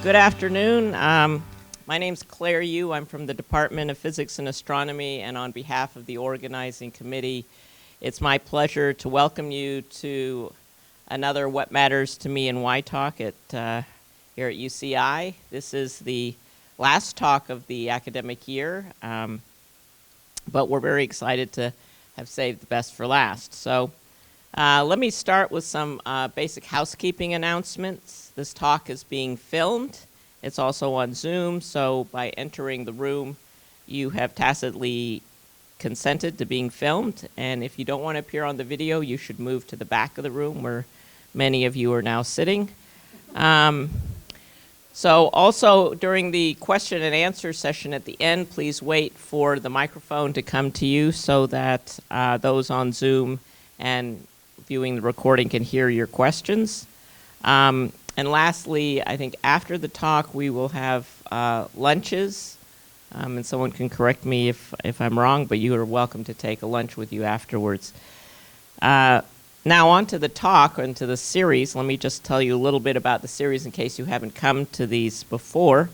Good afternoon. My name's Claire Yu. I'm from the Department of Physics and Astronomy, and on behalf of the organizing committee, it's my pleasure to welcome you to another What Matters to Me and Why talk here at UCI. This is the last talk of the academic year, but we're very excited to have saved the best for last. So let me start with some basic housekeeping announcements. This talk is being filmed. It's also on Zoom, so by entering the room, you have tacitly consented to being filmed. And if you don't want to appear on the video, you should move to the back of the room where many of you are now sitting. So also during the question and answer session at the end, please wait for the microphone to come to you so that those on Zoom and viewing the recording can hear your questions. And lastly, I think after the talk, we will have lunches, and someone can correct me if I'm wrong, but you are welcome to take a lunch with you afterwards. Now on to the talk and to the series. Let me just tell you a little bit about the series in case you haven't come to these before.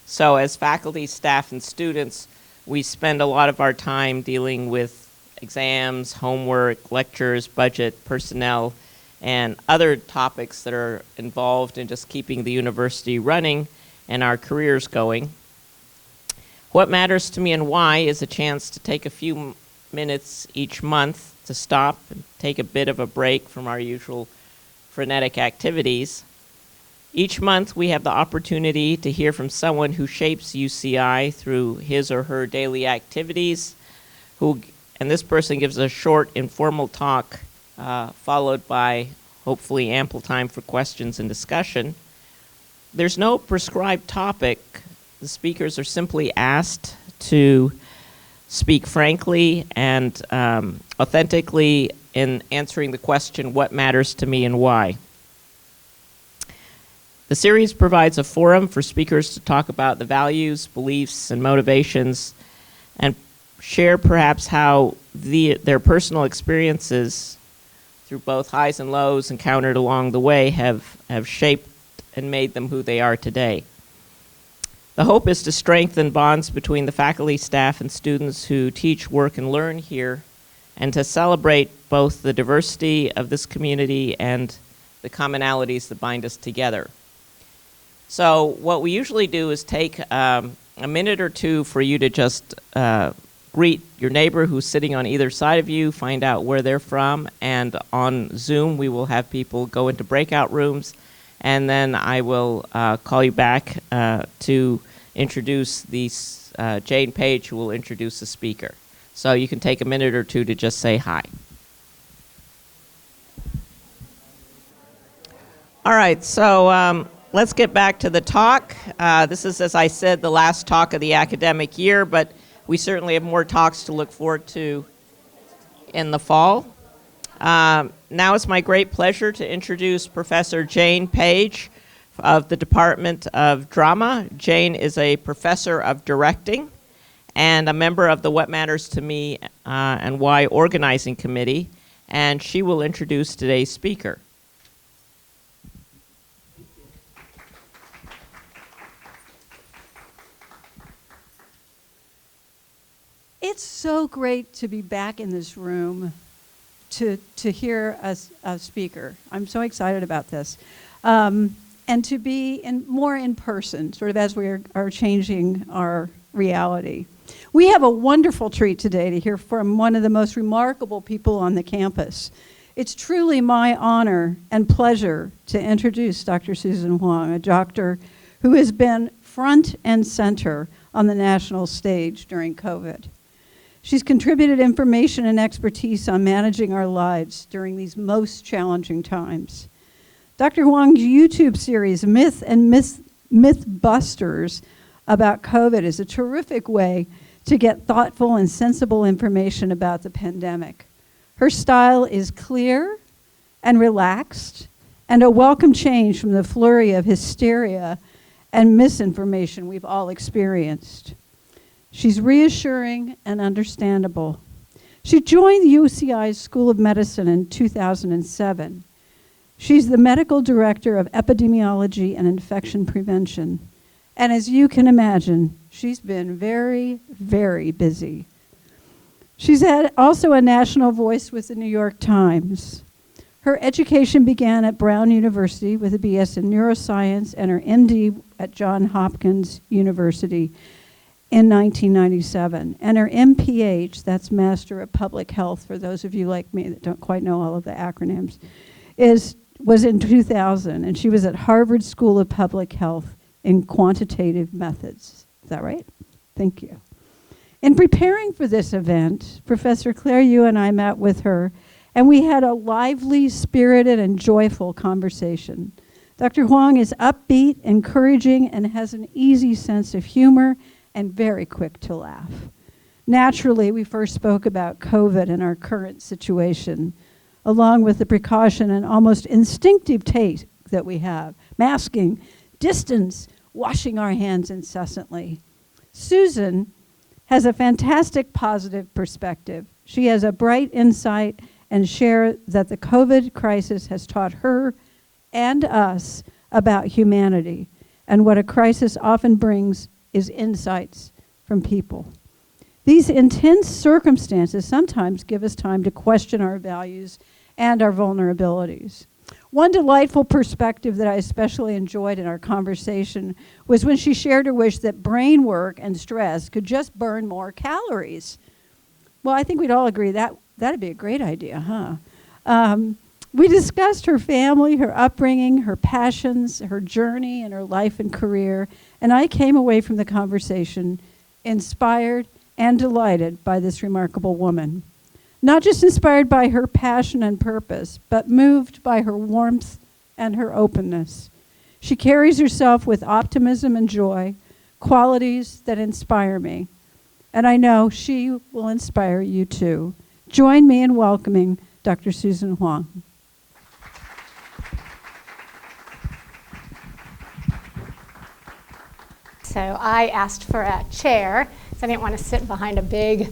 So as faculty, staff, and students, we spend a lot of our time dealing with exams, homework, lectures, budget, personnel, and other topics that are involved in just keeping the university running and our careers going. What Matters to Me and Why is a chance to take a few minutes each month to stop and take a bit of a break from our usual frenetic activities. Each month we have the opportunity to hear from someone who shapes UCI through his or her daily activities, and this person gives a short informal talk followed by hopefully ample time for questions and discussion. There's no prescribed topic. The speakers are simply asked to speak frankly and authentically in answering the question, what matters to me and why? The series provides a forum for speakers to talk about the values, beliefs, and motivations and share perhaps how their personal experiences through both highs and lows encountered along the way have shaped and made them who they are today. The hope is to strengthen bonds between the faculty, staff, and students who teach, work, and learn here, and to celebrate both the diversity of this community and the commonalities that bind us together. So what we usually do is take a minute or two for you to just greet your neighbor who's sitting on either side of you, find out where they're from, and on Zoom we will have people go into breakout rooms, and then I will call you back to introduce Jane Page, who will introduce the speaker. So you can take a minute or two to just say hi. All right, so let's get back to the talk. This is, as I said, the last talk of the academic year, but we certainly have more talks to look forward to in the fall. Now it's my great pleasure to introduce Professor Jane Page of the Department of Drama. Jane is a professor of directing and a member of the What Matters to Me and Why organizing committee, and she will introduce today's speaker. It's so great to be back in this room to hear a speaker. I'm so excited about this. And to be more in person, sort of as we are changing our reality. We have a wonderful treat today to hear from one of the most remarkable people on the campus. It's truly my honor and pleasure to introduce Dr. Susan Huang, a doctor who has been front and center on the national stage during COVID. She's contributed information and expertise on managing our lives during these most challenging times. Dr. Huang's YouTube series, Mythbusters, about COVID is a terrific way to get thoughtful and sensible information about the pandemic. Her style is clear and relaxed and a welcome change from the flurry of hysteria and misinformation we've all experienced. She's reassuring and understandable. She joined the UCI School of Medicine in 2007. She's the medical director of Epidemiology and Infection Prevention. And as you can imagine, she's been very, very busy. She's also a national voice with the New York Times. Her education began at Brown University with a BS in neuroscience and her MD at Johns Hopkins University in 1997. And her MPH, that's Master of Public Health, for those of you like me that don't quite know all of the acronyms, was in 2000. And she was at Harvard School of Public Health in quantitative methods. Is that right? Thank you. In preparing for this event, Professor Claire Yu and I met with her, and we had a lively, spirited, and joyful conversation. Dr. Huang is upbeat, encouraging, and has an easy sense of humor and very quick to laugh. Naturally, we first spoke about COVID and our current situation, along with the precaution and almost instinctive taste that we have, masking, distance, washing our hands incessantly. Susan has a fantastic positive perspective. She has a bright insight and share that the COVID crisis has taught her and us about humanity, and what a crisis often brings is insights from people. These intense circumstances sometimes give us time to question our values and our vulnerabilities. One delightful perspective that I especially enjoyed in our conversation was when she shared her wish that brain work and stress could just burn more calories. Well, I think we'd all agree that that'd be a great idea, huh? We discussed her family, her upbringing, her passions, her journey, and her life and career, and I came away from the conversation inspired and delighted by this remarkable woman. Not just inspired by her passion and purpose, but moved by her warmth and her openness. She carries herself with optimism and joy, qualities that inspire me. And I know she will inspire you too. Join me in welcoming Dr. Susan Huang. So I asked for a chair, so I didn't want to sit behind a big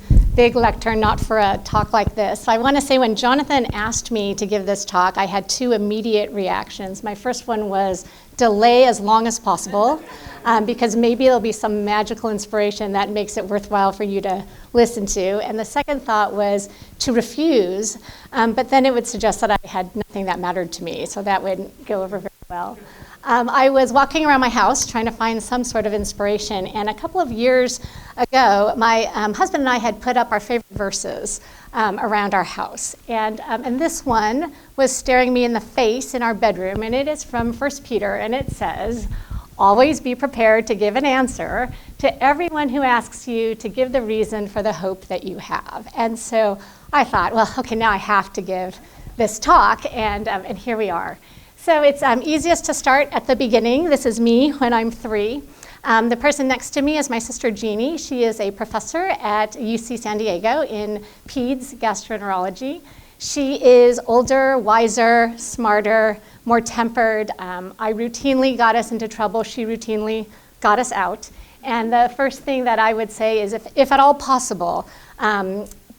lectern, not for a talk like this. So I want to say when Jonathan asked me to give this talk, I had two immediate reactions. My first one was delay as long as possible, because maybe there'll be some magical inspiration that makes it worthwhile for you to listen to. And the second thought was to refuse, but then it would suggest that I had nothing that mattered to me, so that wouldn't go over very well. I was walking around my house trying to find some sort of inspiration, and a couple of years ago, my husband and I had put up our favorite verses around our house. And this one was staring me in the face in our bedroom, and it is from 1 Peter, and it says, "Always be prepared to give an answer to everyone who asks you to give the reason for the hope that you have." And so I thought, well, okay, now I have to give this talk, and here we are. So it's easiest to start at the beginning. This is me when I'm 3. The person next to me is my sister Jeannie. She is a professor at UC San Diego in peds gastroenterology. She is older, wiser, smarter, more tempered. I routinely got us into trouble. She routinely got us out. And the first thing that I would say is, if at all possible,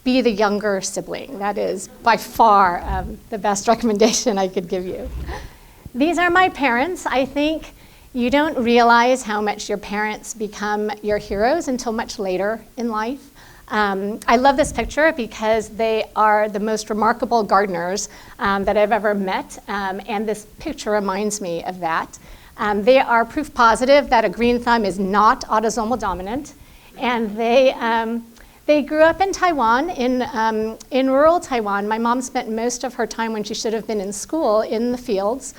be the younger sibling. That is by far the best recommendation I could give you. These are my parents. I think you don't realize how much your parents become your heroes until much later in life. I love this picture because they are the most remarkable gardeners that I've ever met, and this picture reminds me of that. They are proof positive that a green thumb is not autosomal dominant, and they grew up in Taiwan, in rural Taiwan. My mom spent most of her time when she should have been in school in the fields,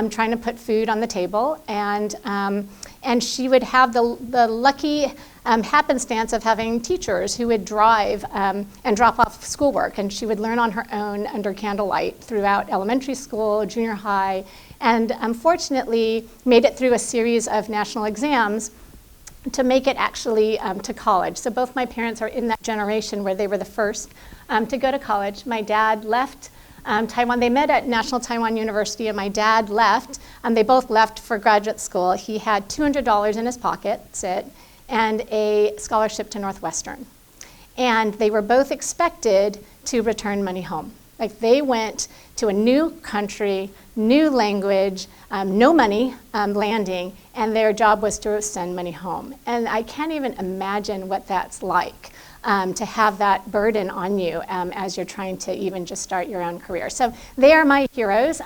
trying to put food on the table, and she would have the lucky happenstance of having teachers who would drive and drop off schoolwork, and she would learn on her own under candlelight throughout elementary school, junior high, and unfortunately made it through a series of national exams to make it actually to college. So both my parents are in that generation where they were the first to go to college. My dad left Taiwan. They met at National Taiwan University, and my dad left, and they both left for graduate school. He had $200 in his pocket, and a scholarship to Northwestern. And they were both expected to return money home. Like they went to a new country, new language, no money, landing, and their job was to send money home. And I can't even imagine what that's like. To have that burden on you as you're trying to even just start your own career. So they are my heroes.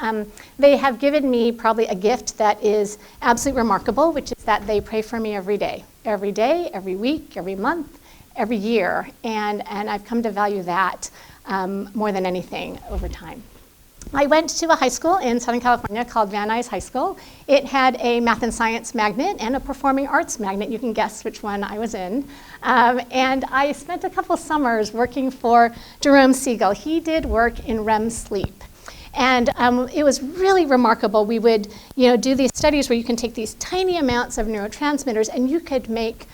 They have given me probably a gift that is absolutely remarkable, which is that they pray for me every day, every week, every month, every year. And I've come to value that more than anything over time. I went to a high school in Southern California called Van Nuys High School. It had a math and science magnet and a performing arts magnet. You can guess which one I was in. And I spent a couple summers working for Jerome Siegel. He did work in REM sleep. And it was really remarkable. We would do these studies where you can take these tiny amounts of neurotransmitters and you could make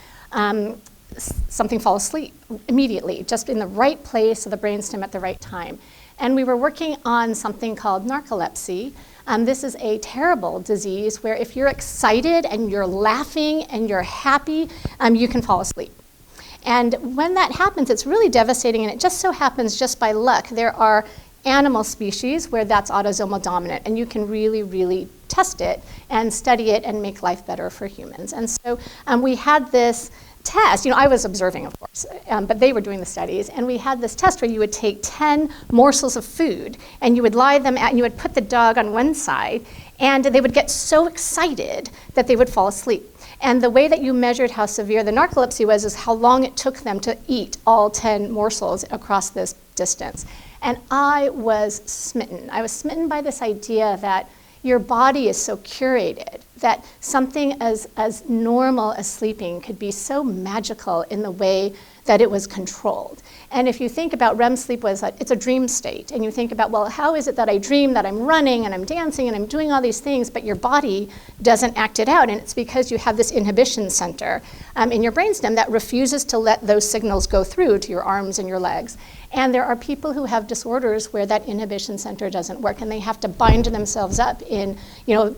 something fall asleep immediately, just in the right place of the brainstem at the right time. And we were working on something called narcolepsy. This is a terrible disease where if you're excited and you're laughing and you're happy, you can fall asleep. And when that happens, it's really devastating, and it just so happens, just by luck, there are animal species where that's autosomal dominant, and you can really, really test it and study it and make life better for humans. And so we had this test, I was observing, of course, but they were doing the studies, and we had this test where you would take 10 morsels of food, and you would lie them out, and you would put the dog on one side, and they would get so excited that they would fall asleep. And the way that you measured how severe the narcolepsy was is how long it took them to eat all 10 morsels across this distance. And I was smitten. I was smitten by this idea that your body is so curated, that something as normal as sleeping could be so magical in the way that it was controlled. And if you think about REM sleep, it's a dream state, and you think about, well, how is it that I dream that I'm running and I'm dancing and I'm doing all these things, but your body doesn't act it out? And it's because you have this inhibition center in your brainstem that refuses to let those signals go through to your arms and your legs. And there are people who have disorders where that inhibition center doesn't work, and they have to bind themselves up in,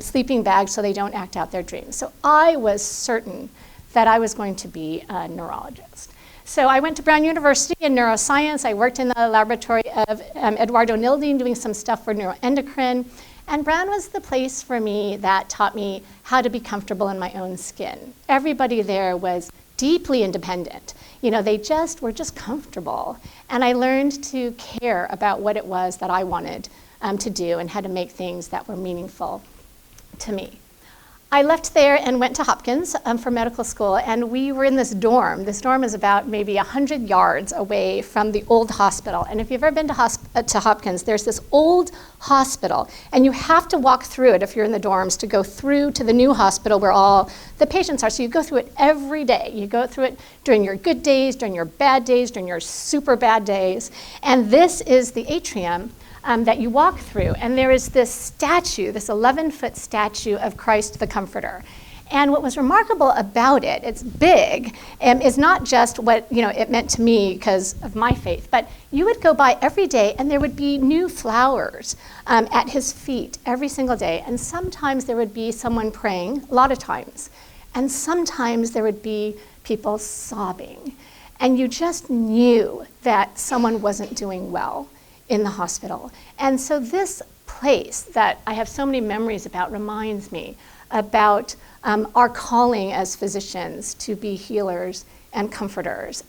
sleeping bags so they don't act out their dreams. So I was certain that I was going to be a neurologist. So I went to Brown University in neuroscience. I worked in the laboratory of Eduardo Nilding doing some stuff for neuroendocrine. And Brown was the place for me that taught me how to be comfortable in my own skin. Everybody there was deeply independent. They were just comfortable. And I learned to care about what it was that I wanted to do and how to make things that were meaningful to me. I left there and went to Hopkins for medical school, and we were in this dorm. This dorm is about maybe 100 yards away from the old hospital. And if you've ever been to Hopkins, there's this old hospital, and you have to walk through it if you're in the dorms to go through to the new hospital where all the patients are. So you go through it every day. You go through it during your good days, during your bad days, during your super bad days. And this is the atrium that you walk through, and there is this statue, this 11-foot statue of Christ the Comforter. And what was remarkable about it, it's big, is not just what it meant to me because of my faith, but you would go by every day and there would be new flowers at his feet every single day. And sometimes there would be someone praying, a lot of times, and sometimes there would be people sobbing. And you just knew that someone wasn't doing well in the hospital. And so this place that I have so many memories about reminds me about our calling as physicians to be healers and comforters,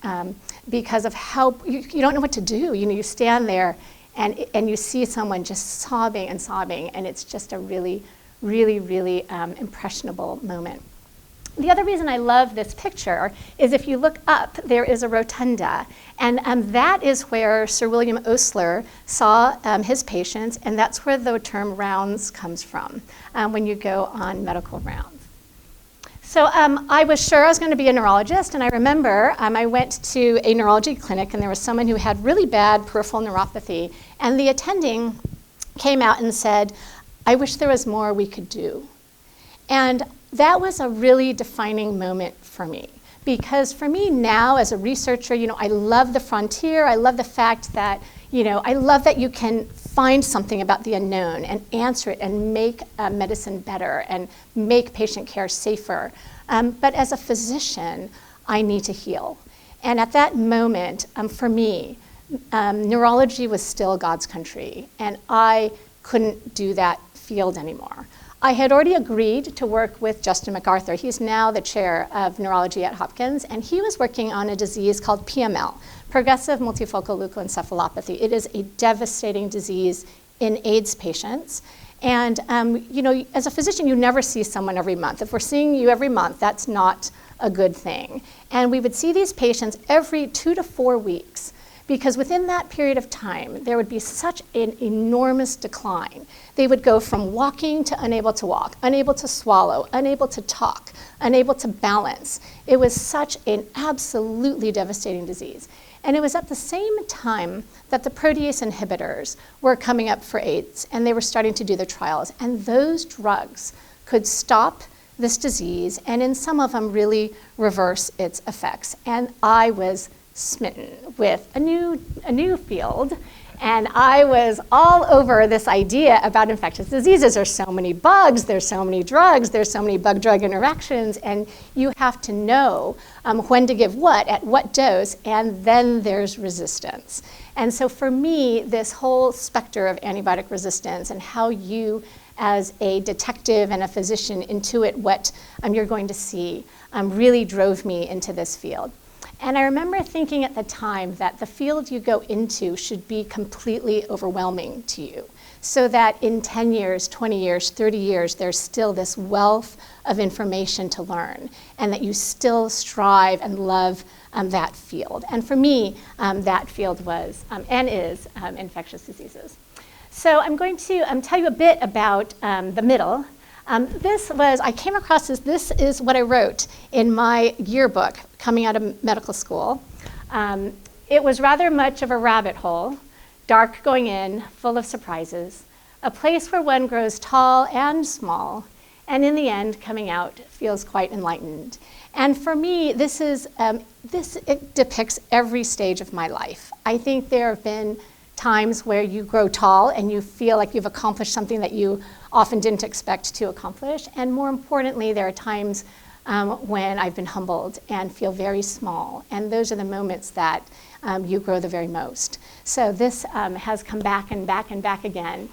because of how you don't know what to do. You stand there and you see someone just sobbing and sobbing, and it's just a really, really, really impressionable moment. The other reason I love this picture is if you look up, there is a rotunda. And that is where Sir William Osler saw his patients, and that's where the term rounds comes from when you go on medical rounds. So I was sure I was going to be a neurologist, and I remember I went to a neurology clinic, and there was someone who had really bad peripheral neuropathy, and the attending came out and said, "I wish there was more we could do." And that was a really defining moment for me, because for me now as a researcher, I love the frontier. I love the fact that, I love that you can find something about the unknown and answer it and make medicine better and make patient care safer. But as a physician, I need to heal. And at that moment, for me, neurology was still God's country, and I couldn't do that field anymore. I had already agreed to work with Justin MacArthur. He's now the chair of neurology at Hopkins, and he was working on a disease called PML, progressive multifocal leukoencephalopathy. It is a devastating disease in AIDS patients. And as a physician, you never see someone every month. If we're seeing you every month, that's not a good thing. And we would see these patients every 2 to 4 weeks, because within that period of time, there would be such an enormous decline. They would go from walking to unable to walk, unable to swallow, unable to talk, unable to balance. It was such an absolutely devastating disease. And it was at the same time that the protease inhibitors were coming up for AIDS, and they were starting to do the trials. And those drugs could stop this disease, and in some of them really reverse its effects. And I was smitten with a new field, and I was all over this idea about infectious diseases. There's so many bugs, there's so many drugs, there's so many bug-drug interactions, and you have to know when to give what, at what dose, and then there's resistance. And so for me, this whole specter of antibiotic resistance and how you as a detective and a physician intuit what you're going to see really drove me into this field. And I remember thinking at the time that the field you go into should be completely overwhelming to you, so that in 10 years, 20 years, 30 years, there's still this wealth of information to learn, and that you still strive and love that field. And for me, that field was and is infectious diseases. So I'm going to tell you a bit about the middle. I came across this is what I wrote in my yearbook coming out of medical school. It was rather much of a rabbit hole, dark going in, full of surprises, a place where one grows tall and small, and in the end, coming out feels quite enlightened. And for me, it depicts every stage of my life. I think there have been times where you grow tall and you feel like you've accomplished something that you often didn't expect to accomplish. And more importantly, there are times when I've been humbled and feel very small. And those are the moments that you grow the very most. So this has come back and back and back again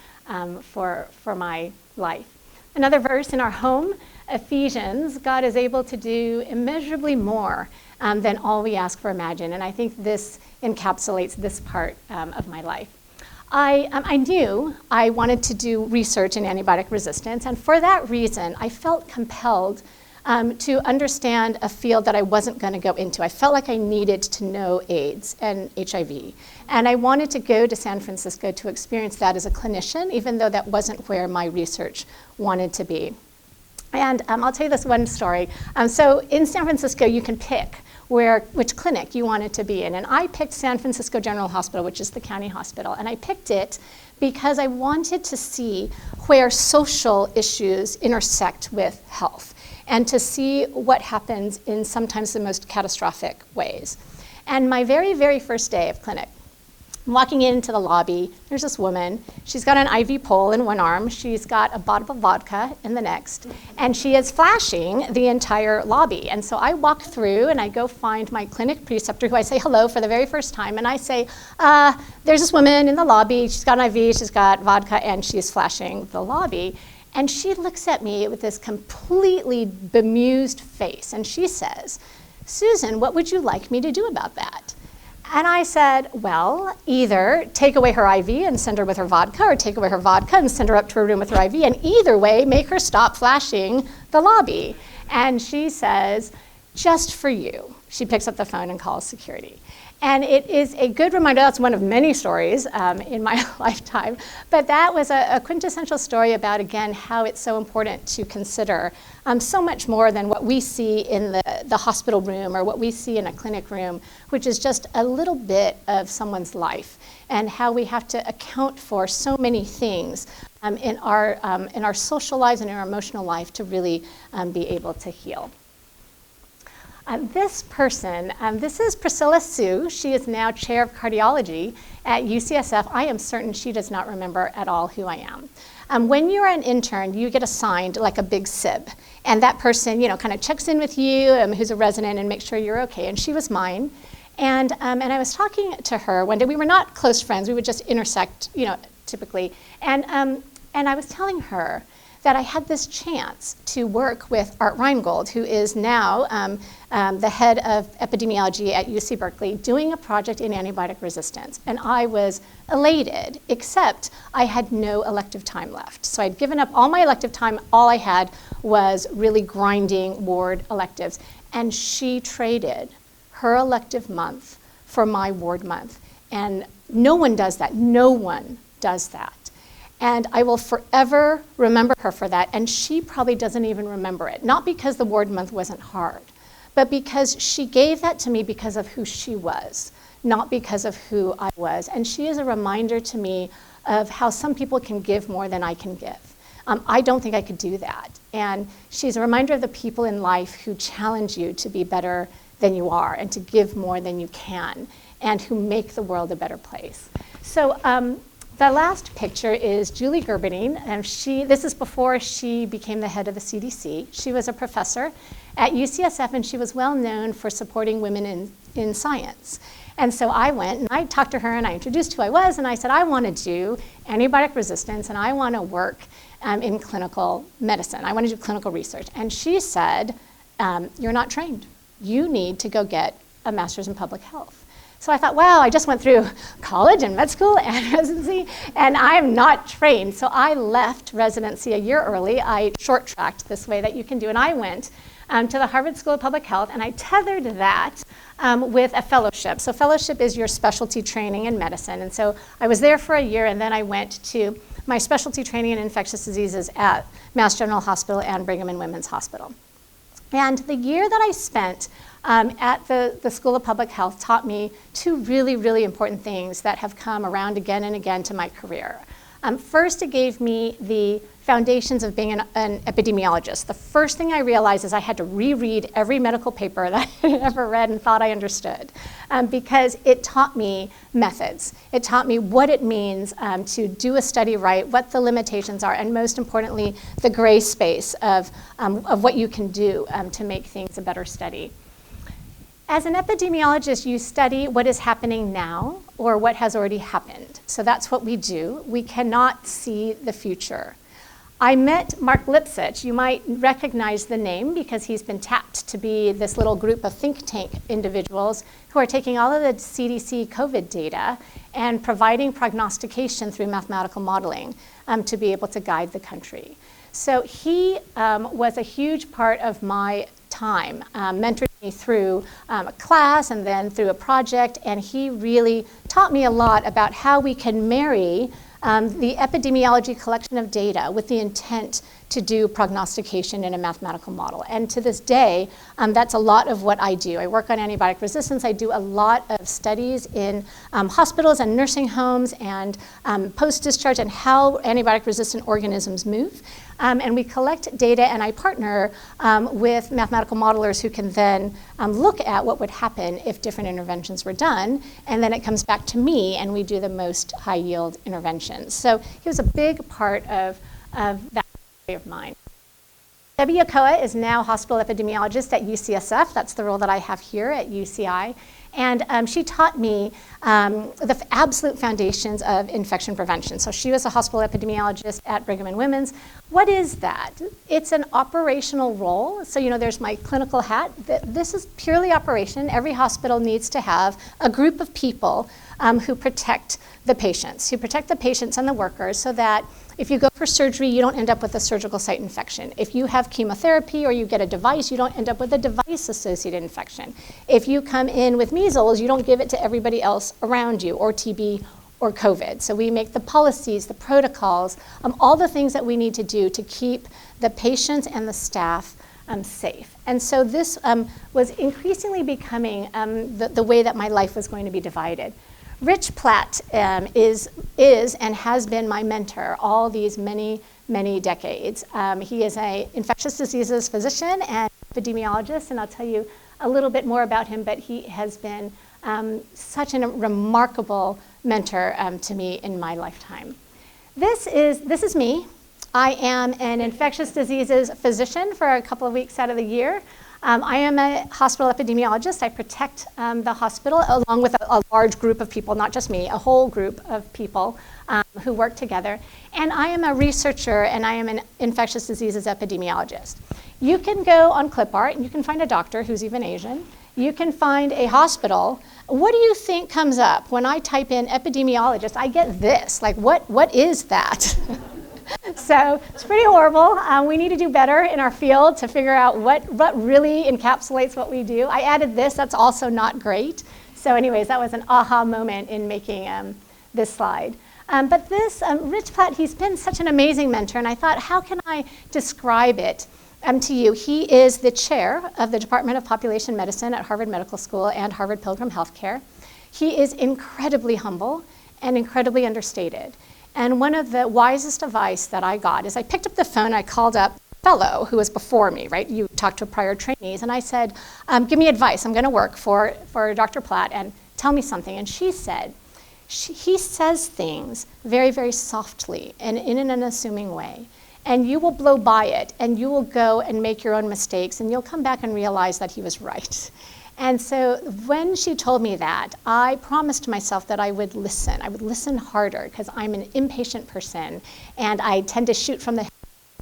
for my life. Another verse in our home, Ephesians, God is able to do immeasurably more than all we ask or imagine. And I think this encapsulates this part of my life. I knew I wanted to do research in antibiotic resistance, and for that reason, I felt compelled to understand a field that I wasn't going to go into. I felt like I needed to know AIDS and HIV, and I wanted to go to San Francisco to experience that as a clinician, even though that wasn't where my research wanted to be. And I'll tell you this one story. So in San Francisco, you can pick which clinic you wanted to be in. And I picked San Francisco General Hospital, which is the county hospital. And I picked it because I wanted to see where social issues intersect with health, and to see what happens in sometimes the most catastrophic ways. And my very, very first day of clinic, I'm walking into the lobby, there's this woman, she's got an IV pole in one arm, she's got a bottle of vodka in the next, and she is flashing the entire lobby. And so I walk through and I go find my clinic preceptor, who I say hello for the very first time, and I say, there's this woman in the lobby, she's got an IV, she's got vodka, and she's flashing the lobby. And she looks at me with this completely bemused face, and she says, Susan, what would you like me to do about that? And I said, well, either take away her IV and send her with her vodka, or take away her vodka and send her up to her room with her IV, and either way, make her stop flashing the lobby. And she says, just for you. She picks up the phone and calls security. And it is a good reminder, that's one of many stories in my lifetime, but that was a quintessential story about, again, how it's so important to consider so much more than what we see in the hospital room or what we see in a clinic room, which is just a little bit of someone's life, and how we have to account for so many things in our social lives and in our emotional life to really be able to heal. This person, this is Priscilla Sue. She is now chair of cardiology at UCSF. I am certain she does not remember at all who I am. When you're an intern, you get assigned like a big SIB. And that person, kind of checks in with you, who's a resident, and makes sure you're okay. And she was mine. And I was talking to her one day. We were not close friends. We would just intersect, typically. And I was telling her that I had this chance to work with Art Reingold, who is now the head of epidemiology at UC Berkeley, doing a project in antibiotic resistance. And I was elated, except I had no elective time left. So I'd given up all my elective time. All I had was really grinding ward electives. And she traded her elective month for my ward month. And no one does that. No one does that. And I will forever remember her for that. And she probably doesn't even remember it. Not because the ward month wasn't hard, but because she gave that to me because of who she was, not because of who I was. And she is a reminder to me of how some people can give more than I can give. I don't think I could do that. And she's a reminder of the people in life who challenge you to be better than you are and to give more than you can, and who make the world a better place. So the last picture is Julie Gerberding, and this is before she became the head of the CDC. She was a professor at UCSF, and she was well known for supporting women in science. And so I went and I talked to her and I introduced who I was, and I said, I want to do antibiotic resistance and I want to work in clinical medicine. I want to do clinical research. And she said, you're not trained. You need to go get a master's in public health. So I thought, wow, I just went through college and med school and residency, and I am not trained. So I left residency a year early. I short-tracked this way that you can do, and I went to the Harvard School of Public Health, and I tethered that with a fellowship. So fellowship is your specialty training in medicine, and so I was there for a year, and then I went to my specialty training in infectious diseases at Mass General Hospital and Brigham and Women's Hospital. And the year that I spent at the School of Public Health taught me two really, really important things that have come around again and again to my career. First, it gave me the foundations of being an epidemiologist. The first thing I realized is I had to reread every medical paper that I had ever read and thought I understood, because it taught me methods. It taught me what it means to do a study right, what the limitations are, and most importantly, the gray space of what you can do to make things a better study. As an epidemiologist, you study what is happening now or what has already happened. So that's what we do. We cannot see the future. I met Mark Lipsitch. You might recognize the name because he's been tapped to be this little group of think tank individuals who are taking all of the CDC COVID data and providing prognostication through mathematical modeling to be able to guide the country. So he was a huge part of my time, mentored me through a class and then through a project, and he really taught me a lot about how we can marry the epidemiology collection of data with the intent to do prognostication in a mathematical model. And to this day, that's a lot of what I do. I work on antibiotic resistance. I do a lot of studies in hospitals and nursing homes and post-discharge and how antibiotic-resistant organisms move. And we collect data, and I partner with mathematical modelers who can then look at what would happen if different interventions were done, and then it comes back to me, and we do the most high-yield interventions. So he was a big part of that of mine. Debbie Yokoa is now hospital epidemiologist at UCSF. That's the role that I have here at UCI. And she taught me the absolute foundations of infection prevention. So she was a hospital epidemiologist at Brigham and Women's. What is that? It's an operational role. So, there's my clinical hat. This is purely operation. Every hospital needs to have a group of people who protect the patients and the workers, so that if you go for surgery, you don't end up with a surgical site infection. If you have chemotherapy or you get a device, you don't end up with a device-associated infection. If you come in with measles, you don't give it to everybody else around you, or TB or COVID. So we make the policies, the protocols, all the things that we need to do to keep the patients and the staff safe. And so this was increasingly becoming the way that my life was going to be divided. Rich Platt is and has been my mentor all these many, many decades. He is an infectious diseases physician and epidemiologist, and I'll tell you a little bit more about him, but he has been such a remarkable mentor to me in my lifetime. This is me. I am an infectious diseases physician for a couple of weeks out of the year. I am a hospital epidemiologist. I protect the hospital along with a large group of people, not just me, a whole group of people who work together. And I am a researcher, and I am an infectious diseases epidemiologist. You can go on ClipArt and you can find a doctor who's even Asian. You can find a hospital. What do you think comes up when I type in epidemiologist? I get this. Like, what is that? So it's pretty horrible. We need to do better in our field to figure out what really encapsulates what we do. I added this. That's also not great. So anyways, that was an aha moment in making this slide. But this, Rich Platt, he's been such an amazing mentor, and I thought, how can I describe it to you? He is the chair of the Department of Population Medicine at Harvard Medical School and Harvard Pilgrim Healthcare. He is incredibly humble and incredibly understated. And one of the wisest advice that I got is I picked up the phone, I called up a fellow who was before me, right? You talked to prior trainees, and I said, give me advice. I'm going to work for Dr. Platt, and tell me something. And she said, he says things very, very softly and in an unassuming way. And you will blow by it, and you will go and make your own mistakes, and you'll come back and realize that he was right. And so when she told me that, I promised myself that I would listen. I would listen harder, because I'm an impatient person, and I tend to shoot from the hip.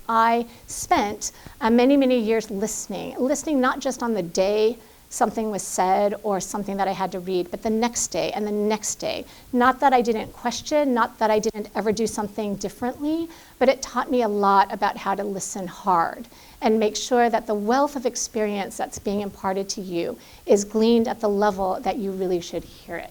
I spent many, many years listening not just on the day something was said or something that I had to read, but the next day and the next day. Not that I didn't question, not that I didn't ever do something differently, but it taught me a lot about how to listen hard and make sure that the wealth of experience that's being imparted to you is gleaned at the level that you really should hear it.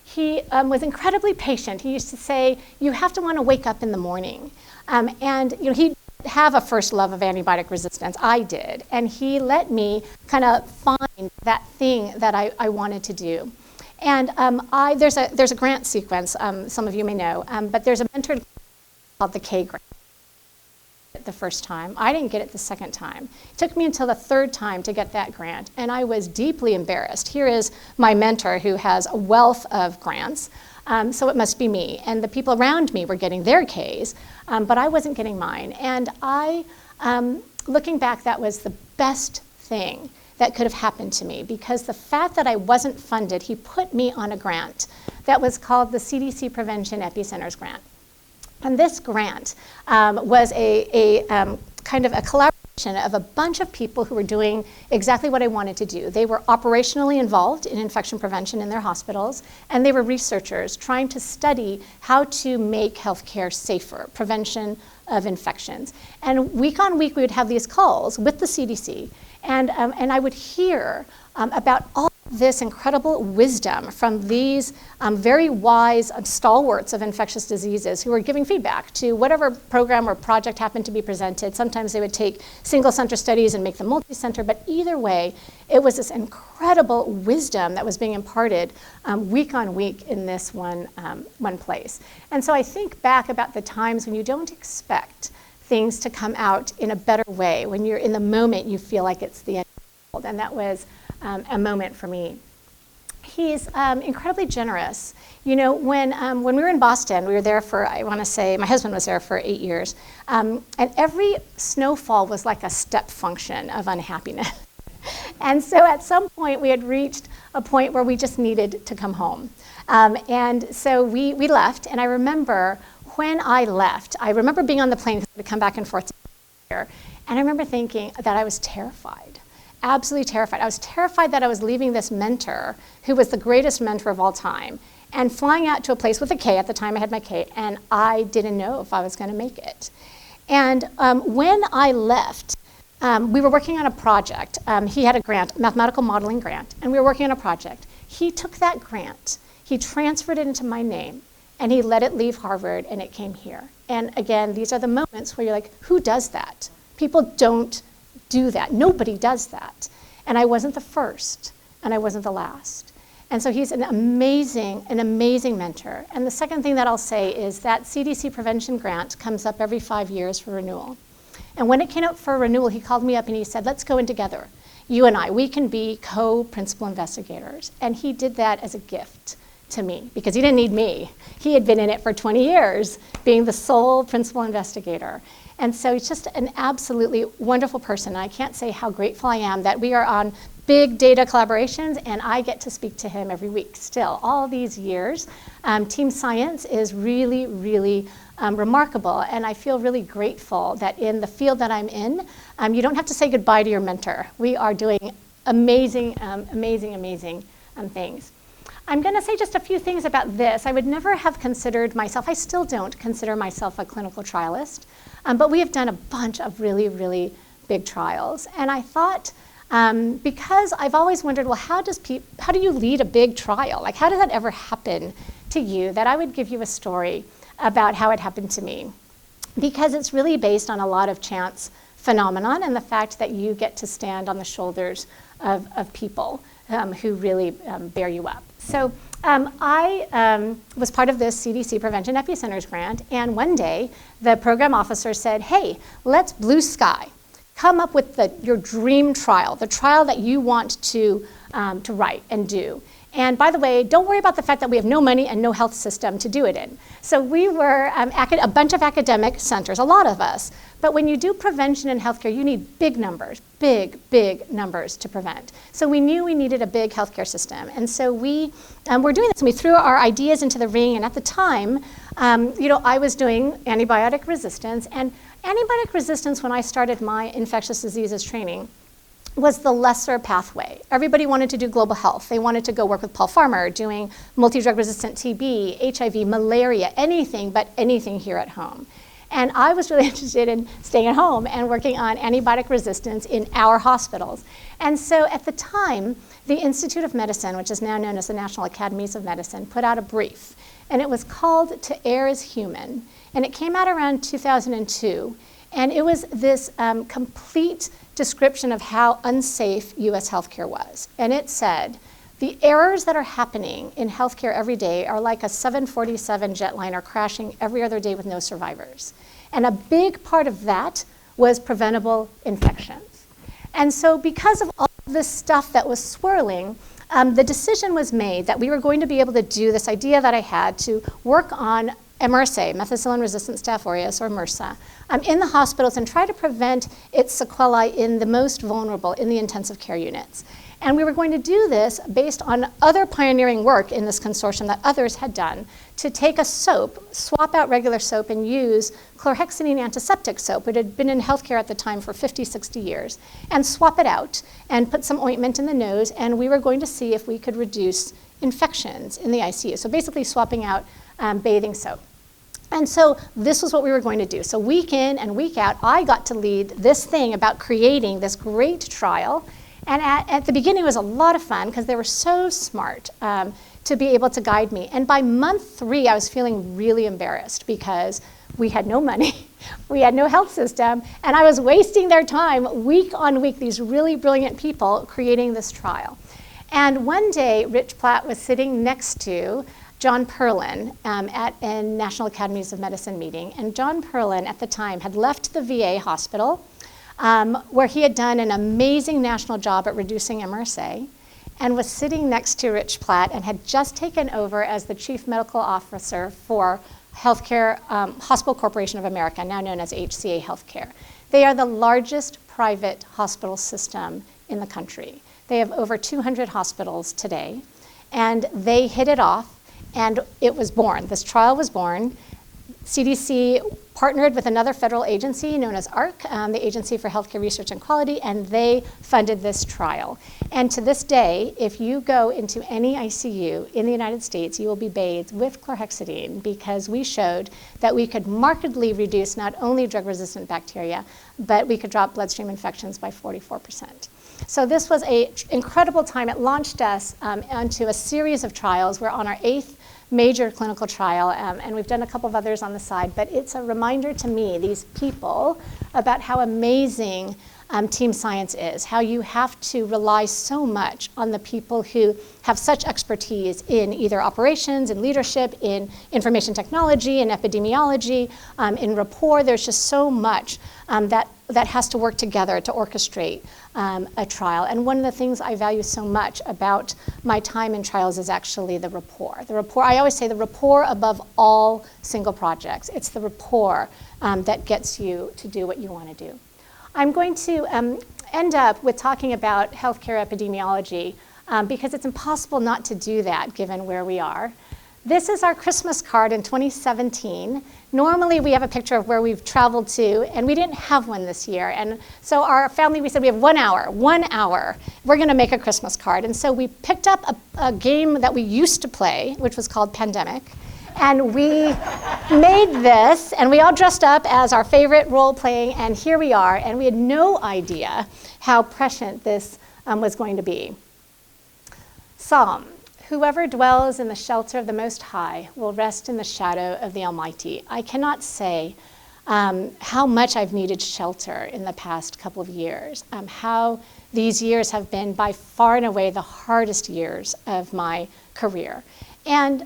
He was incredibly patient. He used to say, you have to want to wake up in the morning. And he have a first love of antibiotic resistance. I did. And he let me kind of find that thing that I wanted to do. And there's a grant sequence, some of you may know, but there's a mentor called the K grant. The first time. I didn't get it the second time. It took me until the third time to get that grant, and I was deeply embarrassed. Here is my mentor who has a wealth of grants, so it must be me. And the people around me were getting their Ks, but I wasn't getting mine. And looking back, that was the best thing that could have happened to me, because the fact that I wasn't funded, he put me on a grant that was called the CDC Prevention Epicenters Grant. And this grant was a kind of a collaboration of a bunch of people who were doing exactly what I wanted to do. They were operationally involved in infection prevention in their hospitals, and they were researchers trying to study how to make healthcare safer, prevention of infections. And week on week, we would have these calls with the CDC, and I would hear about all this incredible wisdom from these very wise stalwarts of infectious diseases who were giving feedback to whatever program or project happened to be presented. Sometimes they would take single center studies and make them multi-center, but either way, it was this incredible wisdom that was being imparted week on week in this one place. And so I think back about the times when you don't expect things to come out in a better way, when you're in the moment you feel like it's the end of the world, and that was a moment for me. He's incredibly generous. You know, when we were in Boston, we were there for, I want to say, my husband was there for 8 years, and every snowfall was like a step function of unhappiness. And so at some point, we had reached a point where we just needed to come home. And so we left, and I remember when I left, I remember being on the plane to come back and forth here, and I remember thinking that I was terrified. Absolutely terrified. I was terrified that I was leaving this mentor, who was the greatest mentor of all time, and flying out to a place with a K. At the time I had my K, and I didn't know if I was going to make it. And when I left, we were working on a project. He had a grant, mathematical modeling grant, and we were working on a project. He took that grant, he transferred it into my name, and he let it leave Harvard, and it came here. And again, these are the moments where you're like, who does that? People don't do that. Nobody does that. And I wasn't the first, and I wasn't the last. And so he's an amazing mentor. And the second thing that I'll say is that CDC prevention grant comes up every 5 years for renewal. And when it came up for renewal, he called me up and he said, let's go in together. You and I, we can be co-principal investigators. And he did that as a gift to me because he didn't need me. He had been in it for 20 years, being the sole principal investigator. And so he's just an absolutely wonderful person. And I can't say how grateful I am that we are on big data collaborations and I get to speak to him every week still, all these years. Team science is really, really remarkable. And I feel really grateful that in the field that I'm in, you don't have to say goodbye to your mentor. We are doing amazing, amazing things. I'm going to say just a few things about this. I would never have considered myself, I still don't consider myself a clinical trialist, but we have done a bunch of really, really big trials. And I thought, because I've always wondered, well, how do you lead a big trial? Like, how does that ever happen to you? That I would give you a story about how it happened to me. Because it's really based on a lot of chance phenomenon and the fact that you get to stand on the shoulders of people who really bear you up. So I was part of this CDC Prevention Epicenters grant, and one day the program officer said, hey, let's blue sky. Come up with your dream trial, the trial that you want to write and do. And by the way, don't worry about the fact that we have no money and no health system to do it in. So we were a bunch of academic centers, a lot of us. But when you do prevention in healthcare, you need big numbers, big numbers to prevent. So we knew we needed a big healthcare system. And so we were doing this, and we threw our ideas into the ring. And at the time, I was doing antibiotic resistance. And antibiotic resistance, when I started my infectious diseases training, was the lesser pathway. Everybody wanted to do global health. They wanted to go work with Paul Farmer, doing multi-drug resistant TB, HIV, malaria, anything but anything here at home. And I was really interested in staying at home and working on antibiotic resistance in our hospitals. And so at the time, the Institute of Medicine, which is now known as the National Academies of Medicine, put out a brief. And it was called To Err is Human. And it came out around 2002. And it was this complete description of how unsafe US healthcare was. And it said, the errors that are happening in healthcare every day are like a 747 jetliner crashing every other day with no survivors. And a big part of that was preventable infections. And so because of all this stuff that was swirling, the decision was made that we were going to be able to do this idea that I had to work on MRSA, methicillin-resistant Staph aureus, or MRSA, in the hospitals and try to prevent its sequelae in the most vulnerable, in the intensive care units. And we were going to do this based on other pioneering work in this consortium that others had done to take a soap, swap out regular soap, and use chlorhexidine antiseptic soap, which had been in healthcare at the time for 50, 60 years, and swap it out and put some ointment in the nose, and we were going to see if we could reduce infections in the ICU. So basically swapping out bathing soap. And so this was what we were going to do. So week in and week out, I got to lead this thing about creating this great trial. And at the beginning, it was a lot of fun because they were so smart to be able to guide me. And by month 3, I was feeling really embarrassed because we had no money, we had no health system, and I was wasting their time week on week, these really brilliant people creating this trial. And one day, Rich Platt was sitting next to John Perlin at a National Academies of Medicine meeting. And John Perlin at the time had left the VA hospital where he had done an amazing national job at reducing MRSA and was sitting next to Rich Platt and had just taken over as the Chief Medical Officer for Healthcare Hospital Corporation of America, now known as HCA Healthcare. They are the largest private hospital system in the country. They have over 200 hospitals today, and they hit it off. And it was born. This trial was born. CDC partnered with another federal agency known as AHRQ, the Agency for Healthcare Research and Quality, and they funded this trial. And to this day, if you go into any ICU in the United States, you will be bathed with chlorhexidine because we showed that we could markedly reduce not only drug-resistant bacteria, but we could drop bloodstream infections by 44%. So this was an incredible time. It launched us onto a series of trials. We're on our 8th major clinical trial, and we've done a couple of others on the side, but it's a reminder to me, these people, about how amazing team science is, how you have to rely so much on the people who have such expertise in either operations, in leadership, in information technology, in epidemiology, in rapport. There's just so much that has to work together to orchestrate a trial. And one of the things I value so much about my time in trials is actually the rapport. The rapport, I always say the rapport above all single projects. It's the rapport that gets you to do what you want to do. I'm going to end up with talking about healthcare epidemiology because it's impossible not to do that given where we are. This is our Christmas card in 2017. Normally we have a picture of where we've traveled to, and we didn't have one this year. And so our family, we said we have 1 hour, 1 hour. We're gonna make a Christmas card. And so we picked up a game that we used to play, which was called Pandemic. And we made this, and we all dressed up as our favorite role playing, and here we are. And we had no idea how prescient this was going to be. Psalm. Whoever dwells in the shelter of the Most High will rest in the shadow of the Almighty. I cannot say how much I've needed shelter in the past couple of years, how these years have been by far and away the hardest years of my career. And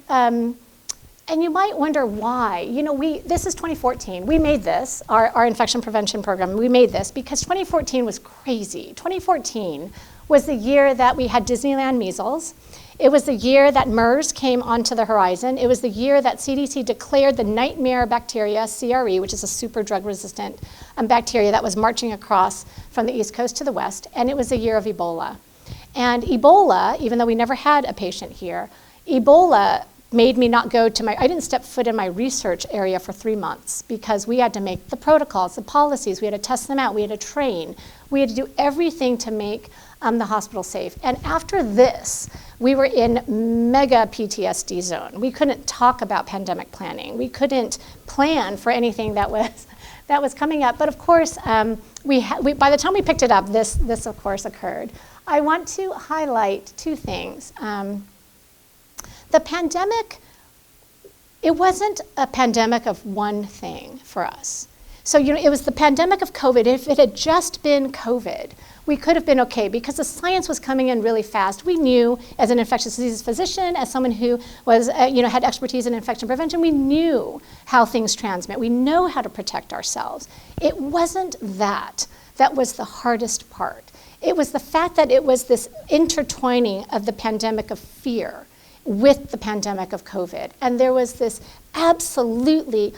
you might wonder why. You know, this is 2014. We made this, our infection prevention program. We made this because 2014 was crazy. 2014 was the year that we had Disneyland measles. It was the year that MERS came onto the horizon. It was the year that CDC declared the nightmare bacteria, CRE, which is a super drug-resistant bacteria that was marching across from the East Coast to the West. And it was the year of Ebola. And Ebola, even though we never had a patient here, Ebola made me not go to I didn't step foot in my research area for 3 months because we had to make the protocols, the policies, we had to test them out, we had to train, we had to do everything to make the hospital safe. And after this, we were in mega PTSD zone. We couldn't talk about pandemic planning. We couldn't plan for anything that was coming up. But of course, by the time we picked it up, this of course occurred. I want to highlight 2 things. The pandemic, it wasn't a pandemic of one thing for us. So, you know, it was the pandemic of COVID. If it had just been COVID, we could have been okay because the science was coming in really fast. We knew, as an infectious diseases physician, as someone who was, had expertise in infection prevention, we knew how things transmit. We know how to protect ourselves. It wasn't that was the hardest part. It was the fact that it was this intertwining of the pandemic of fear with the pandemic of COVID. And there was this absolutely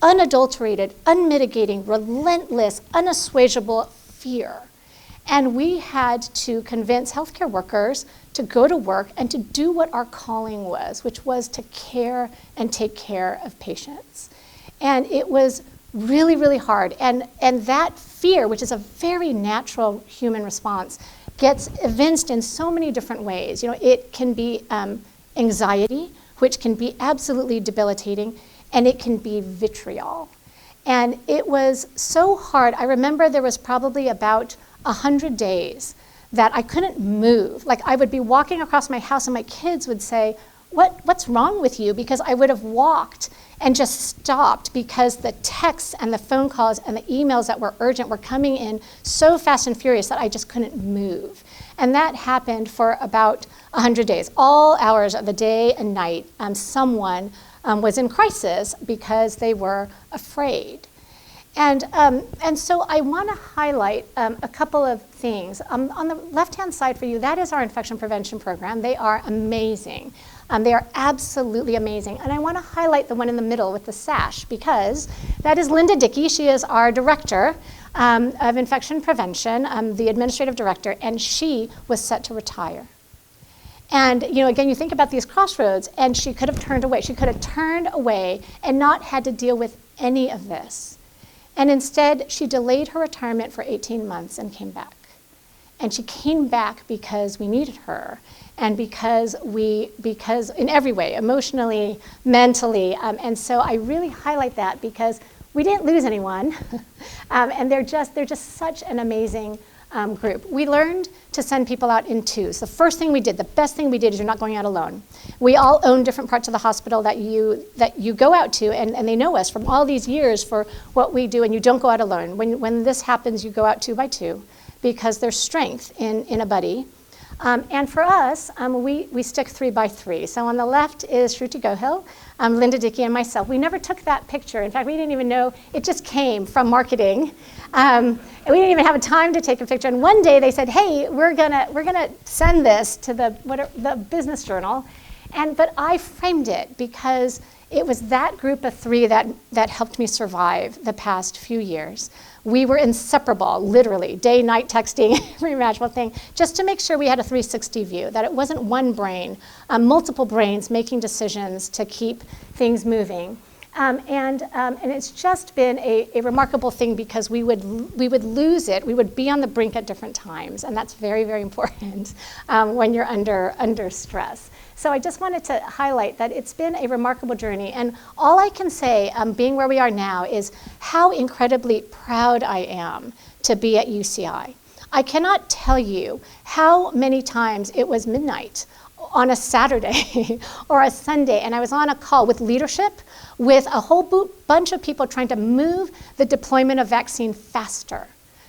unadulterated, unmitigating, relentless, unassuageable fear. And we had to convince healthcare workers to go to work and to do what our calling was, which was to care and take care of patients. And it was really, really hard. And that fear, which is a very natural human response, gets evinced in so many different ways. You know, it can be anxiety, which can be absolutely debilitating, and it can be vitriol. And it was so hard. I remember there was probably about 100 days that I couldn't move. Like I would be walking across my house and my kids would say, what's wrong with you? Because I would have walked and just stopped because the texts and the phone calls and the emails that were urgent were coming in so fast and furious that I just couldn't move. And that happened for about 100 days. All hours of the day and night, someone was in crisis because they were afraid. And so I want to highlight a couple of things. On the left-hand side for you, that is our infection prevention program. They are amazing. They are absolutely amazing. And I want to highlight the one in the middle with the sash because that is Linda Dickey. She is our director of infection prevention, the administrative director, and she was set to retire. And again, you think about these crossroads, and she could have turned away. She could have turned away and not had to deal with any of this. And instead, she delayed her retirement for 18 months and came back. And she came back because we needed her, and because in every way, emotionally, mentally. And so I really highlight that because we didn't lose anyone, and they're just such an amazing group. We learned to send people out in twos. The first thing we did, the best thing we did, is you're not going out alone. We all own different parts of the hospital that you go out to, and they know us from all these years for what we do, and you don't go out alone. When this happens, you go out 2 by 2 because there's strength in a buddy. And for us, we stick 3 by 3. So on the left is Shruti Gohil, Linda Dickey, and myself. We never took that picture. In fact, we didn't even know, it just came from marketing. And we didn't even have a time to take a picture. And one day they said, hey, we're gonna send this to the business journal. But I framed it because it was that group of 3 that helped me survive the past few years. We were inseparable, literally, day, night texting, every imaginable thing, just to make sure we had a 360 view, that it wasn't one brain, multiple brains making decisions to keep things moving. And it's just been a remarkable thing because we would lose it. We would be on the brink at different times, and that's very, very important when you're under stress. So I just wanted to highlight that it's been a remarkable journey, and all I can say, being where we are now, is how incredibly proud I am to be at UCI. I cannot tell you how many times it was midnight on a Saturday or a Sunday, and I was on a call with leadership, with a whole bunch of people trying to move the deployment of vaccine faster,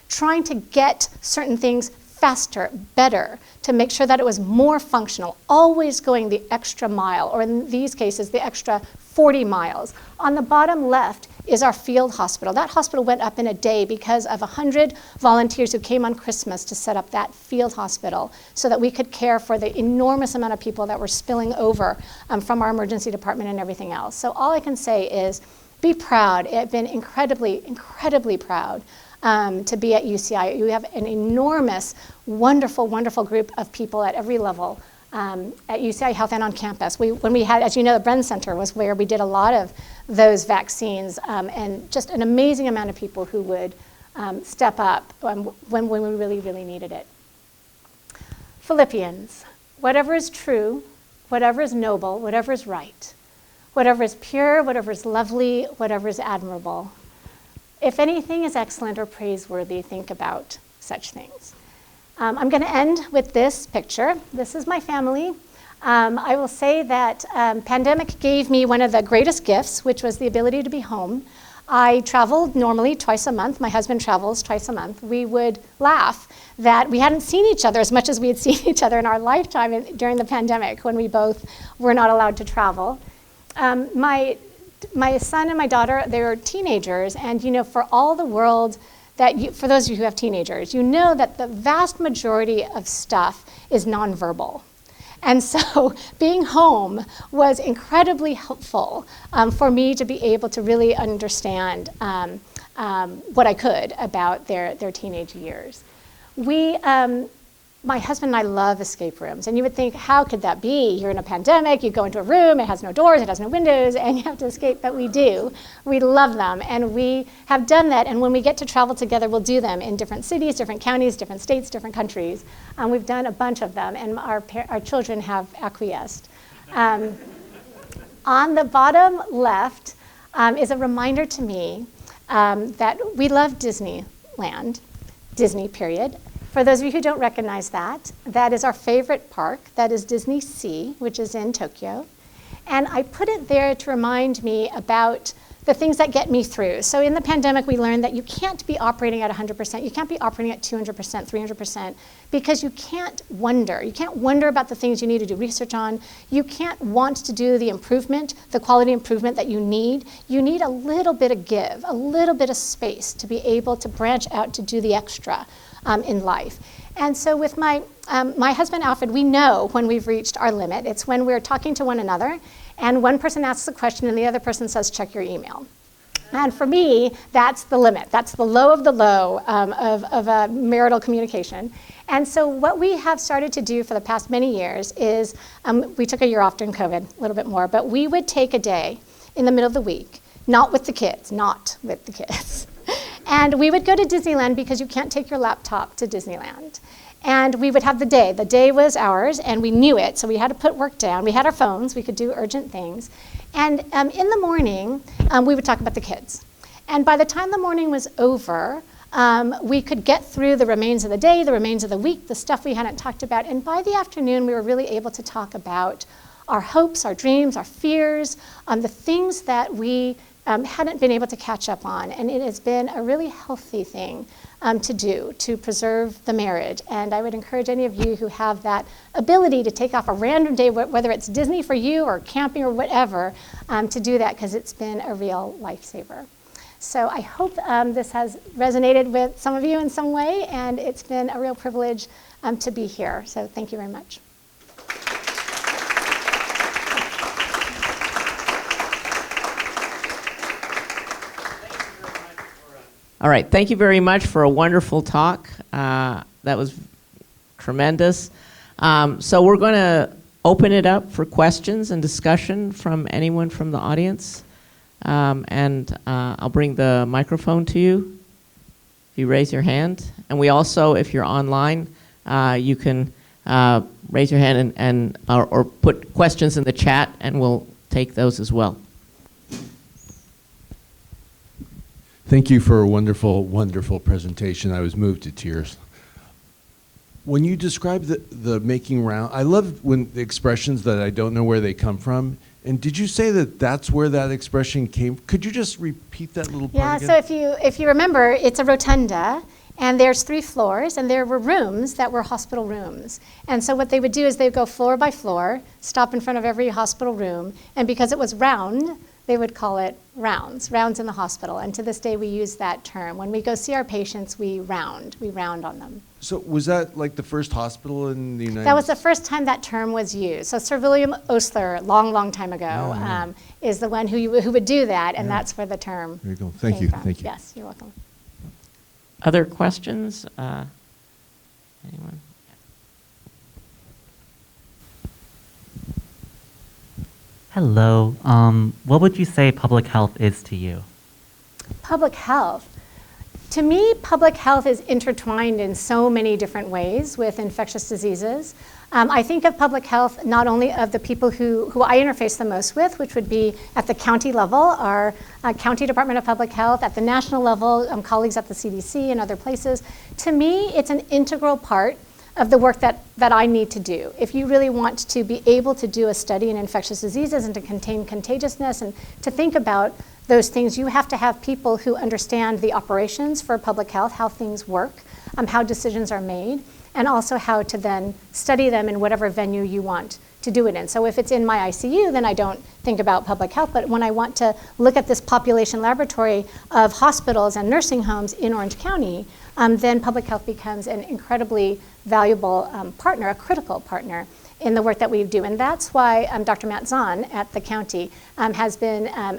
trying to get certain things faster, better, to make sure that it was more functional, always going the extra mile, or in these cases, the extra 40 miles. On the bottom left is our field hospital. That hospital went up in a day because of 100 volunteers who came on Christmas to set up that field hospital so that we could care for the enormous amount of people that were spilling over from our emergency department and everything else. So all I can say is be proud. I've been incredibly, incredibly proud to be at UCI. You have an enormous, wonderful, wonderful group of people at every level at UCI Health and on campus. When we had, as you know, the Brennan Center was where we did a lot of those vaccines, and just an amazing amount of people who would step up when we really, really needed it. Philippians, whatever is true, whatever is noble, whatever is right, whatever is pure, whatever is lovely, whatever is admirable. If anything is excellent or praiseworthy, think about such things. I'm going to end with this picture. This is my family. I will say that pandemic gave me one of the greatest gifts, which was the ability to be home. I traveled normally twice a month. My husband travels twice a month. We would laugh that we hadn't seen each other as much as we had seen each other in our lifetime during the pandemic when we both were not allowed to travel. My son and my daughter, they were teenagers, and for all the world, for those of you who have teenagers, you know that the vast majority of stuff is nonverbal. And so being home was incredibly helpful for me to be able to really understand what I could about their teenage years. My husband and I love escape rooms, and you would think, how could that be? You're in a pandemic, you go into a room, it has no doors, it has no windows, and you have to escape, but we do. We love them, and we have done that, and when we get to travel together, we'll do them in different cities, different counties, different states, different countries. We've done a bunch of them, and our children have acquiesced. On the bottom left is a reminder to me that we love Disneyland, Disney, period. For those of you who don't recognize that, that is our favorite park. That is Disney Sea, which is in Tokyo. And I put it there to remind me about the things that get me through. So in the pandemic, we learned that you can't be operating at 100%. You can't be operating at 200%, 300%, because you can't wonder. You can't wonder about the things you need to do research on. You can't want to do the improvement, the quality improvement that you need. You need a little bit of give, a little bit of space to be able to branch out to do the extra in life. And so with my husband, Alfred, we know when we've reached our limit. It's when we're talking to one another, and one person asks a question and the other person says, check your email. And for me, that's the limit. That's the low of the low of marital communication. And so what we have started to do for the past many years is, we took a year off during COVID, a little bit more, but we would take a day in the middle of the week, not with the kids. And we would go to Disneyland because you can't take your laptop to Disneyland. And we would have the day. The day was ours, and we knew it, so we had to put work down. We had our phones. We could do urgent things. And in the morning, we would talk about the kids. And by the time the morning was over, we could get through the remains of the day, the remains of the week, the stuff we hadn't talked about. And by the afternoon, we were really able to talk about our hopes, our dreams, our fears, the things that we hadn't been able to catch up on. And it has been a really healthy thing to do, to preserve the marriage. And I would encourage any of you who have that ability to take off a random day, whether it's Disney for you or camping or whatever, to do that, because it's been a real lifesaver. So I hope this has resonated with some of you in some way, and it's been a real privilege to be here. So thank you very much. All right, thank you very much for a wonderful talk. That was tremendous. So we're going to open it up for questions and discussion from anyone from the audience. And I'll bring the microphone to you if you raise your hand. And we also, if you're online, you can raise your hand or put questions in the chat, and we'll take those as well. Thank you for a wonderful, wonderful presentation. I was moved to tears. When you describe the making round, I love when the expressions that I don't know where they come from. And did you say that that's where that expression came? Could you just repeat that little part again? So if you remember, it's a rotunda, and there's 3 floors, and there were rooms that were hospital rooms. And so what they would do is they'd go floor by floor, stop in front of every hospital room, and because it was round, they would call it rounds in the hospital. And to this day, we use that term. When we go see our patients, we round on them. So was that like the first hospital in the United States? That was the first time that term was used. So Sir William Osler, long time ago, is the one who would do that, and that's where the term There you go. Thank came you. from. Thank you. Yes, you're welcome. Other questions? Anyone? Hello. What would you say public health is to you? Public health. To me, public health is intertwined in so many different ways with infectious diseases. I think of public health not only of the people who I interface the most with, which would be at the county level, our County Department of Public Health, at the national level, colleagues at the CDC and other places. To me, it's an integral part of the work that I need to do. If you really want to be able to do a study in infectious diseases and to contain contagiousness and to think about those things, you have to have people who understand the operations for public health, how things work, how decisions are made, and also how to then study them in whatever venue you want to do it in. So if it's in my ICU, then I don't think about public health. But when I want to look at this population laboratory of hospitals and nursing homes in Orange County, then public health becomes an incredibly valuable partner, a critical partner in the work that we do. And that's why Dr. Matt Zahn at the county has been an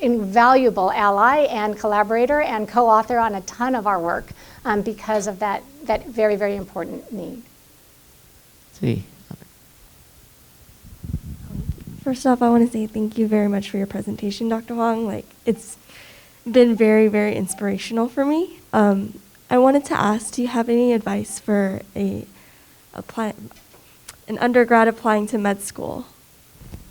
invaluable ally and collaborator and co-author on a ton of our work because of that very, very important need. See. First off, I want to say thank you very much for your presentation, Dr. Huang. It's been very, very inspirational for me. I wanted to ask, do you have any advice for an undergrad applying to med school?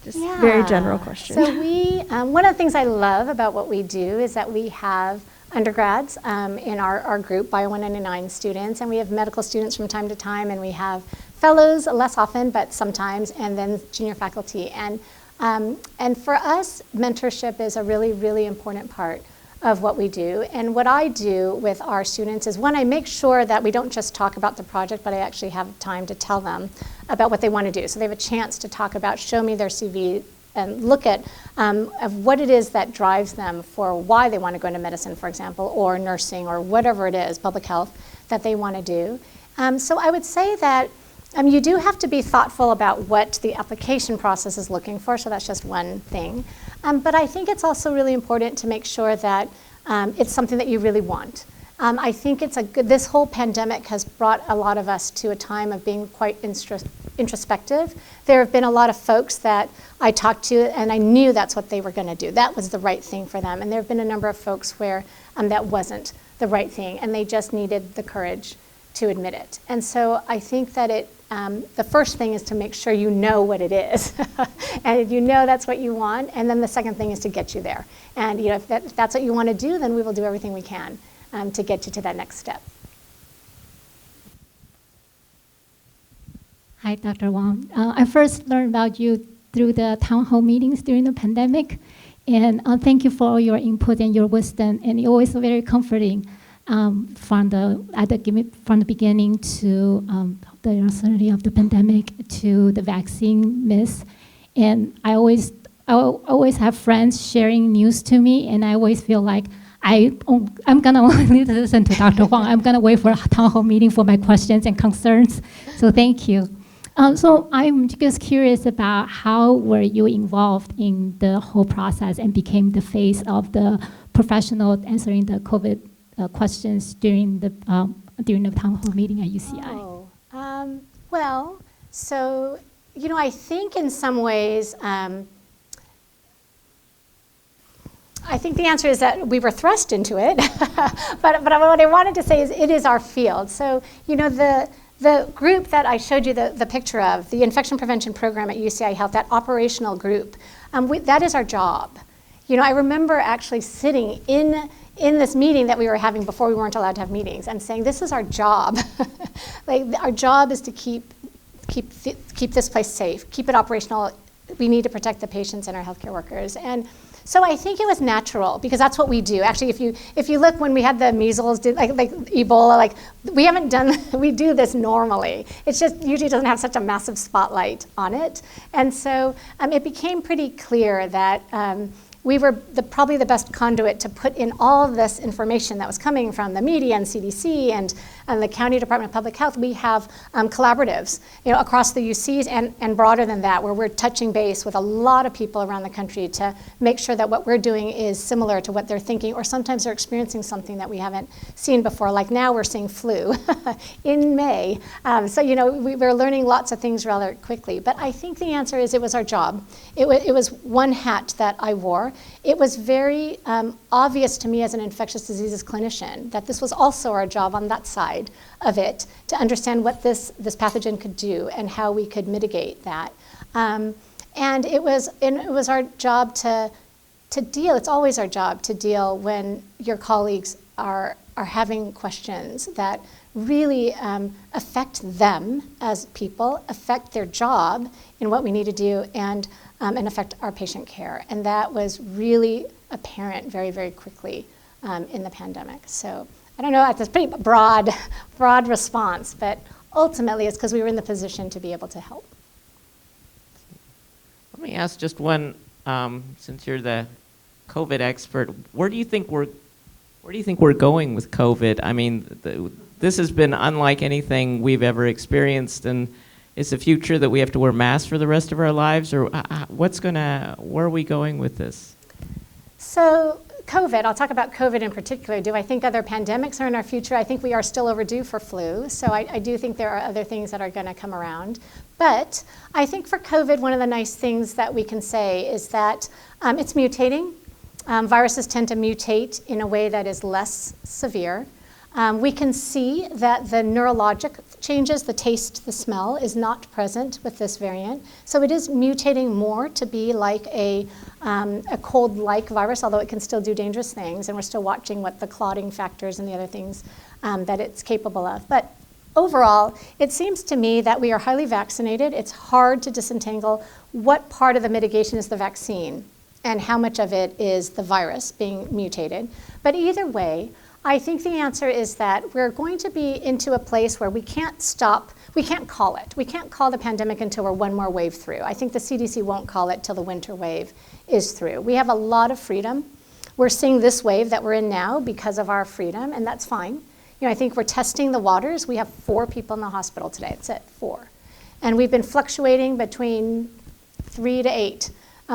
Just very general question. So we, one of the things I love about what we do is that we have undergrads in our group, Bio 199 students, and we have medical students from time to time, and we have fellows less often, but sometimes, and then junior faculty. And for us, mentorship is a really, really important part of what we do. And what I do with our students is, one, I make sure that we don't just talk about the project, but I actually have time to tell them about what they want to do. So they have a chance to talk about, show me their CV, and look at of what it is that drives them for why they want to go into medicine, for example, or nursing, or whatever it is, public health, that they want to do. So I would say that you do have to be thoughtful about what the application process is looking for, so that's just one thing. But I think it's also really important to make sure that it's something that you really want. I think this whole pandemic has brought a lot of us to a time of being quite introspective. There have been a lot of folks that I talked to, and I knew that's what they were going to do. That was the right thing for them. And there have been a number of folks where that wasn't the right thing, and they just needed the courage to admit it. And so I think that the first thing is to make sure you know what it is, and if you know that's what you want. And then the second thing is to get you there. And if that's what you want to do, then we will do everything we can to get you to that next step. Hi, Dr. Huang. I first learned about you through the town hall meetings during the pandemic, and thank you for all your input and your wisdom, and it was very comforting from the beginning to the uncertainty of the pandemic to the vaccine myths. And I always have friends sharing news to me, and I always feel like I'm gonna only listen to Dr. Huang. I'm gonna wait for a town hall meeting for my questions and concerns. So thank you. So I'm just curious about how were you involved in the whole process and became the face of the professional answering the COVID questions during the town hall meeting at UCI? Well, so, I think in some ways, I think the answer is that we were thrust into it, but what I wanted to say is it is our field. So, the group that I showed you the picture of, the infection prevention program at UCI Health, that operational group, that is our job. I remember actually sitting in this meeting that we were having before we weren't allowed to have meetings and saying, this is our job. Our job is to keep this place safe, keep it operational. We need to protect the patients and our healthcare workers. And so I think it was natural because that's what we do. Actually, if you look when we had the measles, like Ebola, we do this normally. It's just usually doesn't have such a massive spotlight on it. And so it became pretty clear that we were probably the best conduit to put in all of this information that was coming from the media and CDC and the County Department of Public Health. We have collaboratives, across the UCs and broader than that, where we're touching base with a lot of people around the country to make sure that what we're doing is similar to what they're thinking, or sometimes they're experiencing something that we haven't seen before. Like now we're seeing flu in May. So we're learning lots of things rather quickly. But I think the answer is it was our job. It was one hat that I wore. It was very obvious to me as an infectious diseases clinician that this was also our job on that side of it, to understand what this pathogen could do and how we could mitigate that. And it was our job to deal. It's always our job to deal when your colleagues are having questions that really affect them as people, affect their job in what we need to do, and affect our patient care. And that was really apparent very, very quickly in the pandemic. So I don't know, that's a pretty broad response, but ultimately it's because we were in the position to be able to help. Let me ask just one, since you're the COVID expert, where do you think we're going with COVID? I mean, this has been unlike anything we've ever experienced, and is the future that we have to wear masks for the rest of our lives, or where are we going with this? So COVID, I'll talk about COVID in particular. Do I think other pandemics are in our future? I think we are still overdue for flu, so I do think there are other things that are going to come around. But I think for COVID, one of the nice things that we can say is that it's mutating. Viruses tend to mutate in a way that is less severe. We can see that the neurologic changes, the taste, the smell, is not present with this variant. So it is mutating more to be like a cold-like virus, although it can still do dangerous things, and we're still watching what the clotting factors and the other things that it's capable of. But overall, it seems to me that we are highly vaccinated. It's hard to disentangle what part of the mitigation is the vaccine and how much of it is the virus being mutated. But either way, I think the answer is that we're going to be into a place where we can't stop, we can't call it. We can't call the pandemic until we're one more wave through. I think the CDC won't call it till the winter wave is through. We have a lot of freedom. We're seeing this wave that we're in now because of our freedom, and that's fine. I think we're testing the waters. We have 4 people in the hospital today. That's it, 4. And we've been fluctuating between 3 to 8.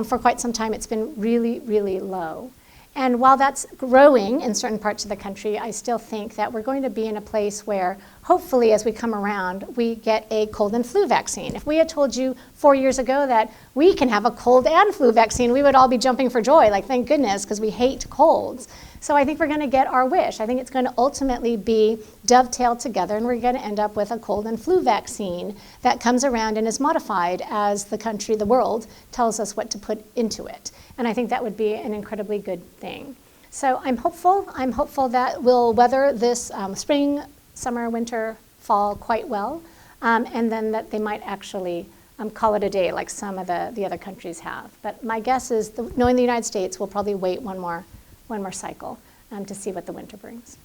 For quite some time, it's been really, really low. And while that's growing in certain parts of the country, I still think that we're going to be in a place where, hopefully, as we come around, we get a cold and flu vaccine. If we had told you 4 years ago that we can have a cold and flu vaccine, we would all be jumping for joy, like, thank goodness, because we hate colds. So I think we're going to get our wish. I think it's going to ultimately be dovetailed together, and we're going to end up with a cold and flu vaccine that comes around and is modified as the country, the world, tells us what to put into it. And I think that would be an incredibly good thing. So I'm hopeful. I'm hopeful that we'll weather this spring, summer, winter, fall quite well, and then that they might actually call it a day like some of the other countries have. But my guess is, knowing the United States, we'll probably wait one more cycle to see what the winter brings.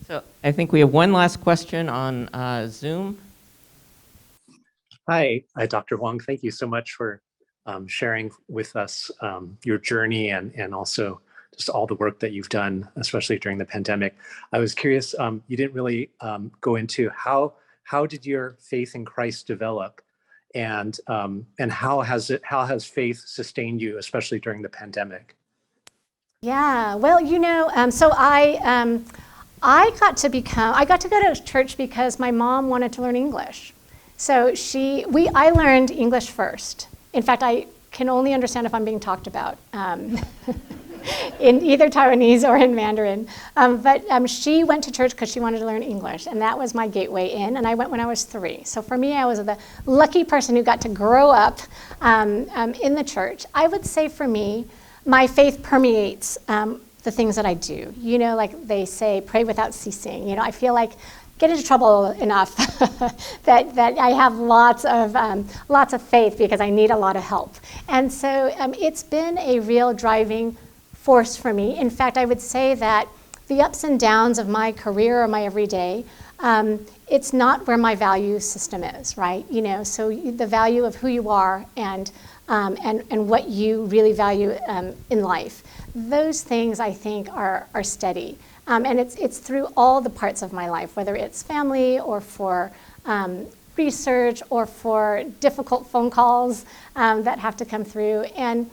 So I think we have one last question on Zoom. Hi, Dr. Huang. Thank you so much for sharing with us your journey and also just all the work that you've done, especially during the pandemic. I was curious, you didn't really go into how did your faith in Christ develop, and how has faith sustained you, especially during the pandemic? Yeah, well, so I got to go to church because my mom wanted to learn English. So I learned English first. In fact, I can only understand if I'm being talked about in either Taiwanese or in Mandarin. But she went to church because she wanted to learn English, and that was my gateway in, and I went when I was 3. So for me, I was the lucky person who got to grow up in the church. I would say for me, my faith permeates the things that I do. Like they say, pray without ceasing. I feel like get into trouble enough that I have lots of faith because I need a lot of help. And so it's been a real driving force for me. In fact, I would say that the ups and downs of my career or my everyday, it's not where my value system is, right? So the value of who you are and what you really value in life. Those things I think are steady. And it's through all the parts of my life, whether it's family or for research or for difficult phone calls that have to come through. And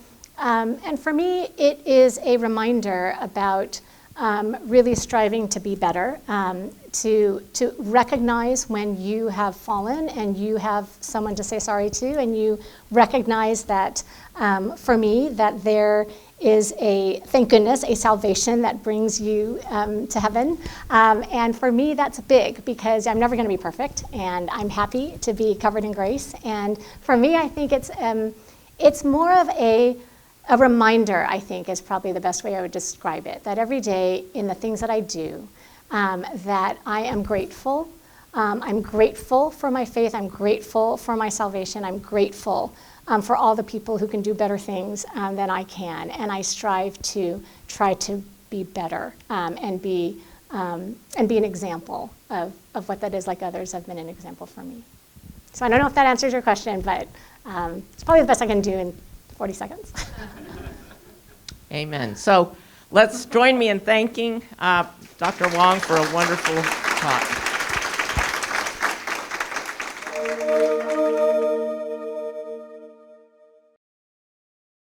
for me, it is a reminder about really striving to be better, to recognize when you have fallen and you have someone to say sorry to, and you recognize that, for me, that there is thank goodness, a salvation that brings you to heaven. And for me, that's big because I'm never going to be perfect, and I'm happy to be covered in grace. And for me, I think it's more of a reminder, I think, is probably the best way I would describe it, that every day in the things that I do, that I am grateful. I'm grateful for my faith. I'm grateful for my salvation. I'm grateful for all the people who can do better things than I can. And I strive to try to be better and be an example of what that is, like others have been an example for me. So I don't know if that answers your question, but it's probably the best I can do in 40 seconds. Amen. So let's join me in thanking Dr. Huang for a wonderful talk.